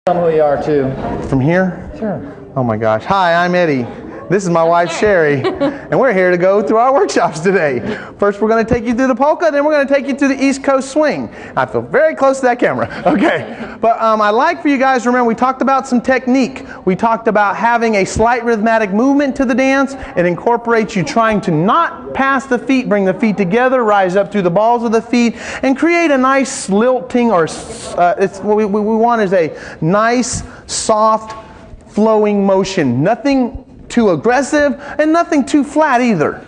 Tell me who you are too. From here? Sure. Oh my gosh. Hi, I'm Eddie. This is my wife Sherry, and we're here to go through our workshops today. First we're going to take you through the polka, then we're going to take you to the East Coast swing. I feel very close to that camera. Okay, but I'd like for you guys to remember we talked about some technique. We talked about having a slight rhythmic movement to the dance. It incorporates you trying to not pass the feet, bring the feet together, rise up through the balls of the feet, and create a nice lilting, or what we want is a nice, soft, flowing motion. Nothing too aggressive and nothing too flat either.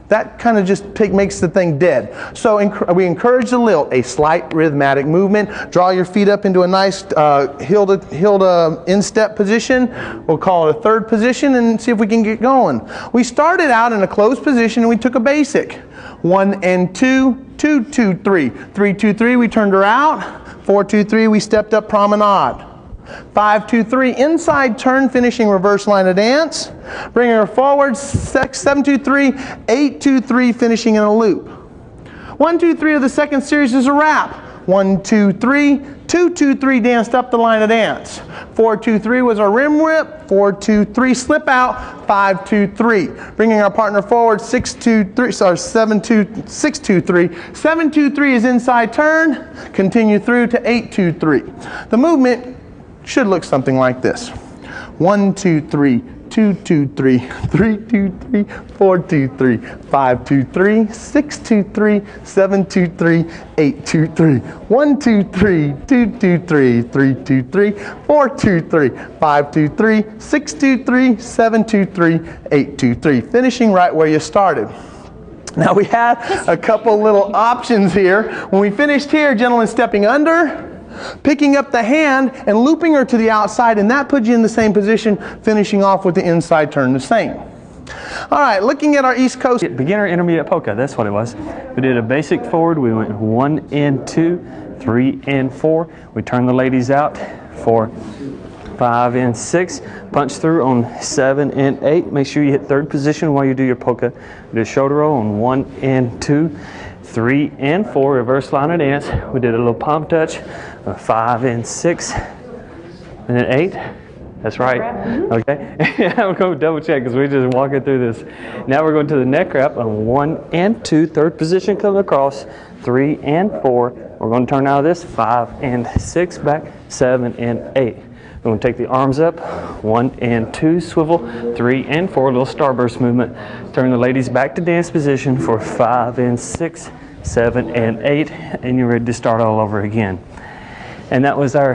That kind of just makes the thing dead. So we encourage the lilt, a slight rhythmic movement. Draw your feet up into a nice heel instep position. We'll call it a third position and see if we can get going. We started out in a closed position and we took a basic. 1 and 2, 2, 2, 3. 3, 2, 3, we turned her out. 4, 2, 3, we stepped up promenade. 5, 2, 3, inside turn, finishing reverse line of dance. Bringing her forward, 7, 2, 3, 8, 2, 3, finishing in a loop. 1, 2, 3 of the second series is a wrap. 1, 2, 3, 2, 2, 3, danced up the line of dance. 4, 2, 3 was our rim whip. 4, 2, 3, slip out. 5, 2, 3. Bringing our partner forward, 6, 2, 3, sorry, 7, 2, 6, 2, 3. 7, 2, 3 is inside turn. Continue through to 8, 2, 3. The movement should look something like this. 1, 2, 3, 2, 2, 3, 3, 2, 3, 4, 2, 3, 5, 2, 3, 6, 2, 3, 7, 2, 3, 8, 2, 3, 1, 2, 3, 2, 2, 3, 3, 2, 3, 4, 2, 3, 5, 2, 3, 6, 2, 3, 7, 2, 3, 8, 2, 3. Finishing right where you started. Now we had a couple little options here. When we finished here, gentlemen stepping under, picking up the hand and looping her to the outside, and that puts you in the same position, finishing off with the inside turn the same. All right, looking at our East Coast. Beginner intermediate polka, that's what it was. We did a basic forward, we went 1 and 2, 3 and 4. We turned the ladies out for 5 and 6. Punch through on 7 and 8. Make sure you hit third position while you do your polka. Do a shoulder roll on 1 and 2. 3 and 4, reverse line of dance. We did a little palm touch, 5 and 6, and then 8. That's right. Okay. I'm going to double check because we're just walking through this. Now we're going to the neck wrap on 1 and 2, third position coming across, 3 and 4. We're going to turn out of this, 5 and 6, back, 7 and 8. We're going to take the arms up, 1 and 2, swivel, 3 and 4, little starburst movement. Turn the ladies back to dance position for 5 and 6, 7 and 8, and you're ready to start all over again. And that was our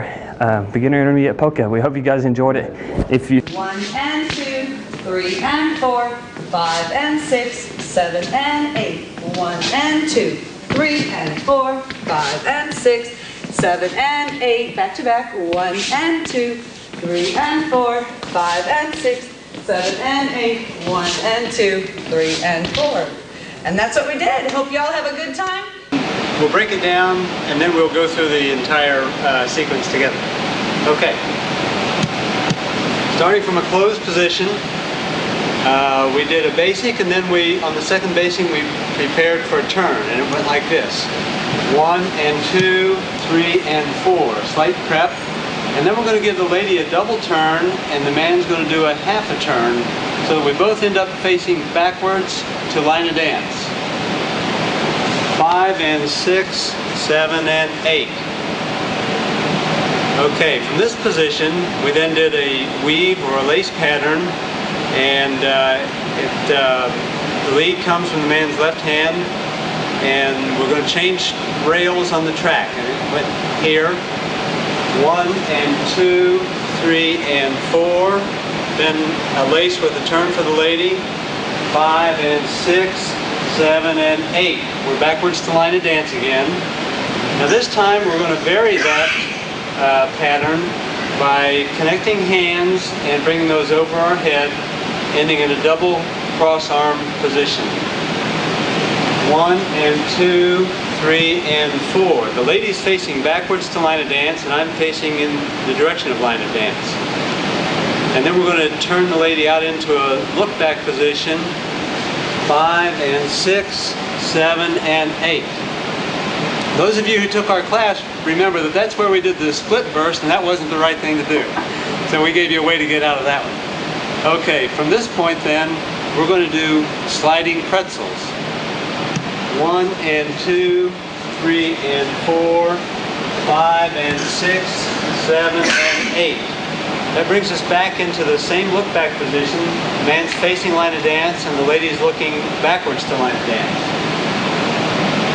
beginner intermediate polka. We hope you guys enjoyed it. If you 1 and 2, 3 and 4, 5 and 6, 7 and 8. 1 and 2, 3 and 4, 5 and 6, 7 and 8, back to back. 1 and 2, 3 and 4, 5 and 6, 7 and 8, 1 and 2, 3 and 4. And that's what we did. Hope you all have a good time. We'll break it down and then we'll go through the entire sequence together. Okay. Starting from a closed position, we did a basic, and then on the second basic we prepared for a turn, and it went like this. 1 and 2, 3 and 4, slight prep, and then we're going to give the lady a double turn and the man's going to do a half a turn, so that we both end up facing backwards to line of dance. 5 and 6, 7 and 8. Okay, from this position we then did a weave or a lace pattern, and the lead comes from the man's left hand, and we're going to change rails on the track. And it went here, 1 and 2, 3 and 4, then a lace with a turn for the lady, 5 and 6, 7 and 8. We're backwards to line of dance again. Now this time we're going to vary that pattern by connecting hands and bringing those over our head, ending in a double cross arm position. 1 and 2, 3 and 4. The lady's facing backwards to line of dance, and I'm facing in the direction of line of dance. And then we're going to turn the lady out into a look back position. 5 and 6, 7 and 8. Those of you who took our class remember that that's where we did the split burst, and that wasn't the right thing to do. So we gave you a way to get out of that one. Okay, from this point then, we're going to do sliding pretzels. 1 and 2, 3 and 4, 5 and 6, 7 and 8. That brings us back into the same look back position. Man's facing line of dance and the lady's looking backwards to line of dance.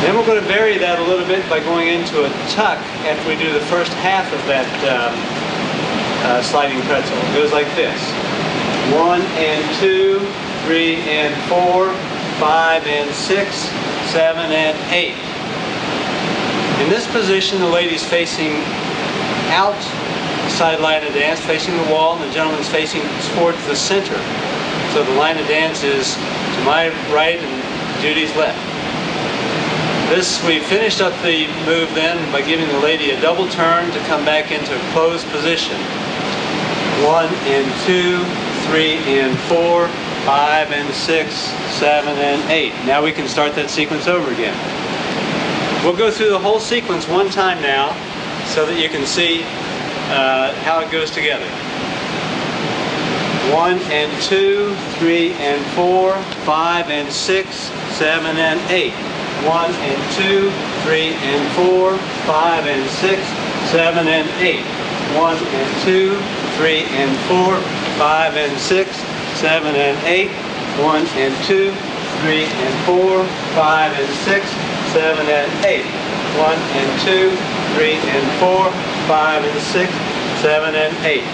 Then we're going to vary that a little bit by going into a tuck after we do the first half of that sliding pretzel. It goes like this. 1 and 2, 3 and 4, 5 and 6, 7 and 8. In this position, the lady's facing outside line of dance, facing the wall, and the gentleman's facing towards the center. So the line of dance is to my right and Judy's left. We finished up the move then by giving the lady a double turn to come back into a closed position. 1 and 2, 3 and 4, 5 and 6, 7 and 8. Now we can start that sequence over again. We'll go through the whole sequence one time now so that you can see how it goes together. 1 and 2, 3 and 4, 5 and 6, 7 and 8. 1 and 2, 3 and 4, 5 and 6, 7 and 8. 1 and 2, 3 and 4, 5 and 6, 7 and 8. 1 and 2, 3 and 4, 5 and 6, 7 and 8. 1 and 2, 3 and 4, 5 and 6, 7 and 8.